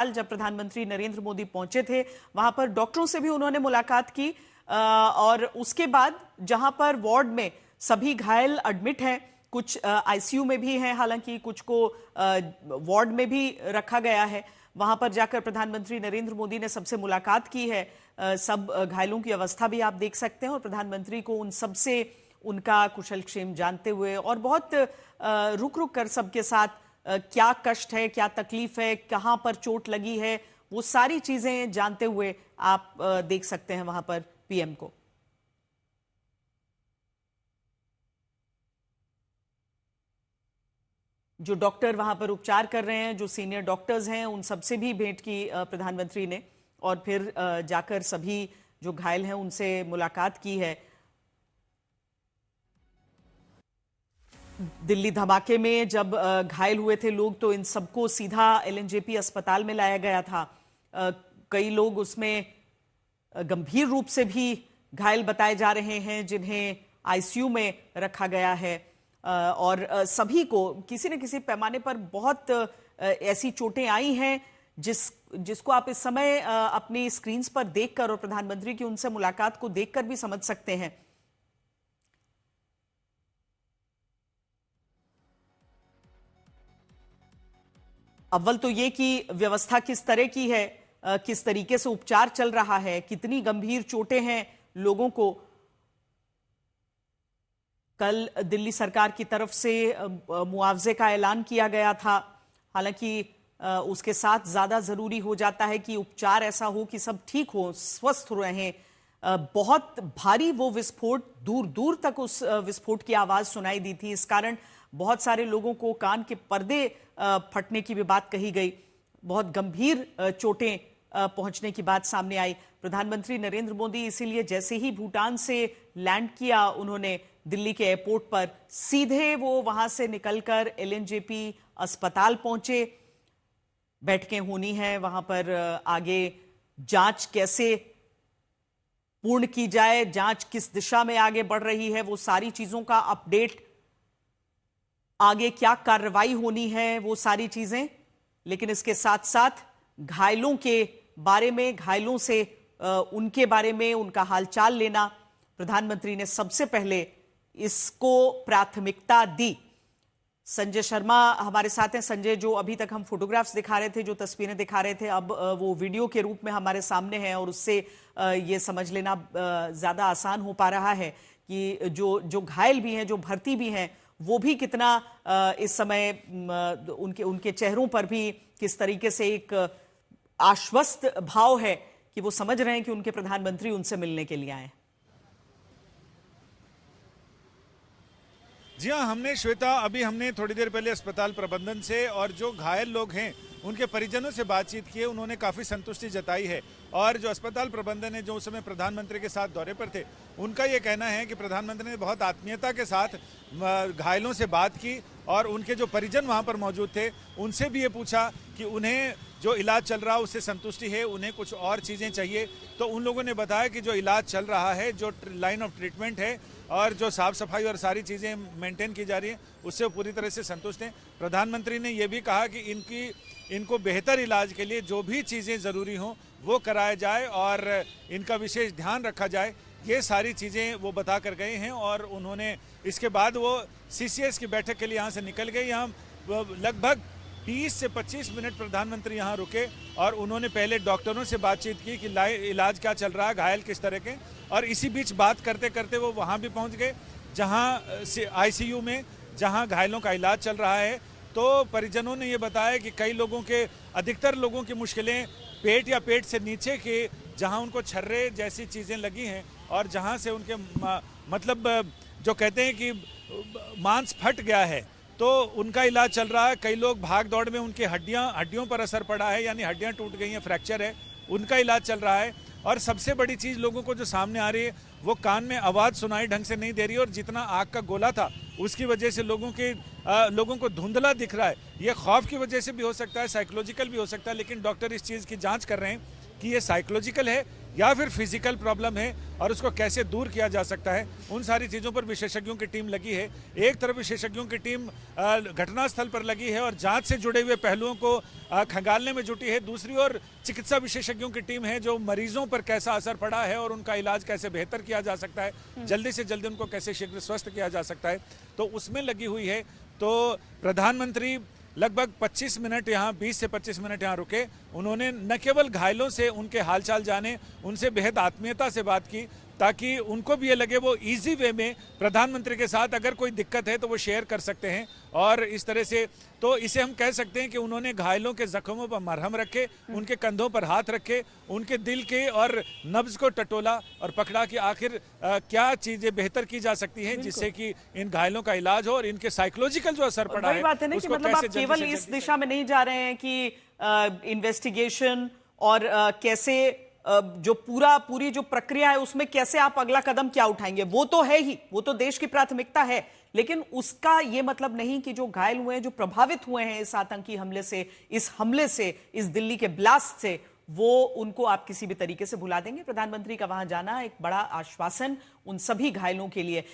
जब प्रधानमंत्री नरेंद्र मोदी पहुंचे थे वहां पर डॉक्टरों से भी उन्होंने मुलाकात की और उसके बाद जहां पर वार्ड में सभी घायल एडमिट हैं, कुछ आईसीयू में भी हैं, हालांकि कुछ को वार्ड में भी रखा गया है। वहां पर जाकर प्रधानमंत्री नरेंद्र मोदी ने सबसे मुलाकात की है। सब घायलों की अवस्था भी आप देख सकते हैं और प्रधानमंत्री को उन सबसे उनका कुशलक्षेम जानते हुए और बहुत रुक रुक कर सबके साथ क्या कष्ट है, क्या तकलीफ है, कहां पर चोट लगी है, वो सारी चीजें जानते हुए आप देख सकते हैं वहां पर पीएम को। जो डॉक्टर वहां पर उपचार कर रहे हैं, जो सीनियर डॉक्टर्स हैं, उन सबसे भी भेंट की प्रधानमंत्री ने और फिर जाकर सभी जो घायल हैं उनसे मुलाकात की है। दिल्ली धमाके में जब घायल हुए थे लोग तो इन सबको सीधा एलएनजेपी अस्पताल में लाया गया था। कई लोग उसमें गंभीर रूप से भी घायल बताए जा रहे हैं जिन्हें आईसीयू में रखा गया है और सभी को किसी न किसी पैमाने पर बहुत ऐसी चोटें आई हैं जिसको आप इस समय अपनी स्क्रीन्स पर देखकर और प्रधानमंत्री की उनसे मुलाकात को देखकर भी समझ सकते हैं। अव्वल तो ये कि व्यवस्था किस तरह की है, किस तरीके से उपचार चल रहा है, कितनी गंभीर चोटें हैं लोगों को। कल दिल्ली सरकार की तरफ से मुआवजे का ऐलान किया गया था, हालांकि उसके साथ ज्यादा जरूरी हो जाता है कि उपचार ऐसा हो कि सब ठीक हो, स्वस्थ रहें। बहुत भारी वो विस्फोट, दूर दूर तक उस विस्फोट की आवाज सुनाई दी थी, इस कारण बहुत सारे लोगों को कान के पर्दे फटने की भी बात कही गई। बहुत गंभीर चोटें पहुंचने की बात सामने आई। प्रधानमंत्री नरेंद्र मोदी इसीलिए जैसे ही भूटान से लैंड किया उन्होंने दिल्ली के एयरपोर्ट पर, सीधे वो वहां से निकलकर एलएनजेपी अस्पताल पहुंचे। बैठकें होनी है वहां पर, आगे जांच कैसे पूर्ण की जाए, जांच किस दिशा में आगे बढ़ रही है, वो सारी चीजों का अपडेट, आगे क्या कार्रवाई होनी है, वो सारी चीजें। लेकिन इसके साथ साथ घायलों के बारे में, घायलों से उनके बारे में उनका हालचाल लेना, प्रधानमंत्री ने सबसे पहले इसको प्राथमिकता दी। संजय शर्मा हमारे साथ हैं। संजय, जो अभी तक हम फोटोग्राफ्स दिखा रहे थे, जो तस्वीरें दिखा रहे थे, अब वो वीडियो के रूप में हमारे सामने है और उससे ये समझ लेना ज्यादा आसान हो पा रहा है कि जो घायल भी हैं, जो भर्ती भी हैं, वो भी कितना इस समय उनके चेहरों पर भी किस तरीके से एक आश्वस्त भाव है कि वो समझ रहे हैं कि उनके प्रधानमंत्री उनसे मिलने के लिए आए। जी हाँ, हमने श्वेता, अभी हमने थोड़ी देर पहले अस्पताल प्रबंधन से और जो घायल लोग हैं उनके परिजनों से बातचीत की है। उन्होंने काफ़ी संतुष्टि जताई है और जो अस्पताल प्रबंधन है, जो उस समय प्रधानमंत्री के साथ दौरे पर थे, उनका ये कहना है कि प्रधानमंत्री ने बहुत आत्मीयता के साथ घायलों से बात की और उनके जो परिजन वहाँ पर मौजूद थे उनसे भी ये पूछा कि उन्हें जो इलाज चल रहा है उससे संतुष्टि है, उन्हें कुछ और चीज़ें चाहिए। तो उन लोगों ने बताया कि जो इलाज चल रहा है, जो लाइन ऑफ ट्रीटमेंट है और जो साफ सफाई और सारी चीज़ें मेंटेन की जा रही हैं, उससे वो पूरी तरह से संतुष्ट हैं। प्रधानमंत्री ने ये भी कहा कि इनको बेहतर इलाज के लिए जो भी चीज़ें ज़रूरी हों वो कराया जाए और इनका विशेष ध्यान रखा जाए। ये सारी चीज़ें वो बता कर गए हैं और उन्होंने इसके बाद वो सीसीएस की बैठक के लिए यहाँ से निकल गए। यहाँ लगभग 20 से 25 मिनट प्रधानमंत्री यहाँ रुके और उन्होंने पहले डॉक्टरों से बातचीत की कि इलाज क्या चल रहा है, घायल किस तरह के, और इसी बीच बात करते करते वो वहाँ भी पहुँच गए जहाँ आईसीयू में, जहाँ घायलों का इलाज चल रहा है। तो परिजनों ने ये बताया कि कई लोगों के, अधिकतर लोगों की मुश्किलें पेट या पेट से नीचे के, जहाँ उनको छर्रे जैसी चीज़ें लगी हैं और जहाँ से उनके मतलब जो कहते हैं कि मांस फट गया है, तो उनका इलाज चल रहा है। कई लोग भाग दौड़ में उनके हड्डियों पर असर पड़ा है, यानी हड्डियां टूट गई हैं, फ्रैक्चर है, उनका इलाज चल रहा है। और सबसे बड़ी चीज़ लोगों को जो सामने आ रही है, वो कान में आवाज़ सुनाई ढंग से नहीं दे रही, और जितना आग का गोला था उसकी वजह से लोगों को धुंधला दिख रहा है। ये खौफ की वजह से भी हो सकता है, साइकोलॉजिकल भी हो सकता है, लेकिन डॉक्टर इस चीज़ की जांच कर रहे हैं कि ये साइकोलॉजिकल है या फिर फिजिकल प्रॉब्लम है और उसको कैसे दूर किया जा सकता है, उन सारी चीज़ों पर विशेषज्ञों की टीम लगी है। एक तरफ विशेषज्ञों की टीम घटनास्थल पर लगी है और जांच से जुड़े हुए पहलुओं को खंगालने में जुटी है, दूसरी ओर चिकित्सा विशेषज्ञों की टीम है जो मरीजों पर कैसा असर पड़ा है और उनका इलाज कैसे बेहतर किया जा सकता है, जल्दी से जल्दी उनको कैसे शीघ्र स्वस्थ किया जा सकता है, तो उसमें लगी हुई है। तो प्रधानमंत्री लगभग 25 मिनट यहाँ 20 से 25 मिनट यहाँ रुके। उन्होंने न केवल घायलों से उनके हालचाल जाने, उनसे बेहद आत्मीयता से बात की ताकि उनको भी ये लगे वो इजी वे में प्रधानमंत्री के साथ अगर कोई दिक्कत है तो वो शेयर कर सकते हैं। और इस तरह से तो इसे हम कह सकते हैं कि उन्होंने घायलों के जख्मों पर मरहम रखे, उनके कंधों पर हाथ रखे, उनके दिल के और नब्ज को टटोला और पकड़ा कि आखिर क्या चीजें बेहतर की जा सकती हैं जिससे कि इन घायलों का इलाज हो और इनके साइकोलॉजिकल जो असर पड़ा है बात है ना कि मतलब आप केवल इस दिशा में नहीं जा रहे हैं कि इन्वेस्टिगेशन और कैसे जो पूरी जो प्रक्रिया है उसमें कैसे आप अगला कदम क्या उठाएंगे, वो तो है ही, वो तो देश की प्राथमिकता है, लेकिन उसका ये मतलब नहीं कि जो घायल हुए हैं, जो प्रभावित हुए हैं इस आतंकी हमले से, इस दिल्ली के ब्लास्ट से, वो उनको आप किसी भी तरीके से भुला देंगे। प्रधानमंत्री का वहां जाना एक बड़ा आश्वासन उन सभी घायलों के लिए।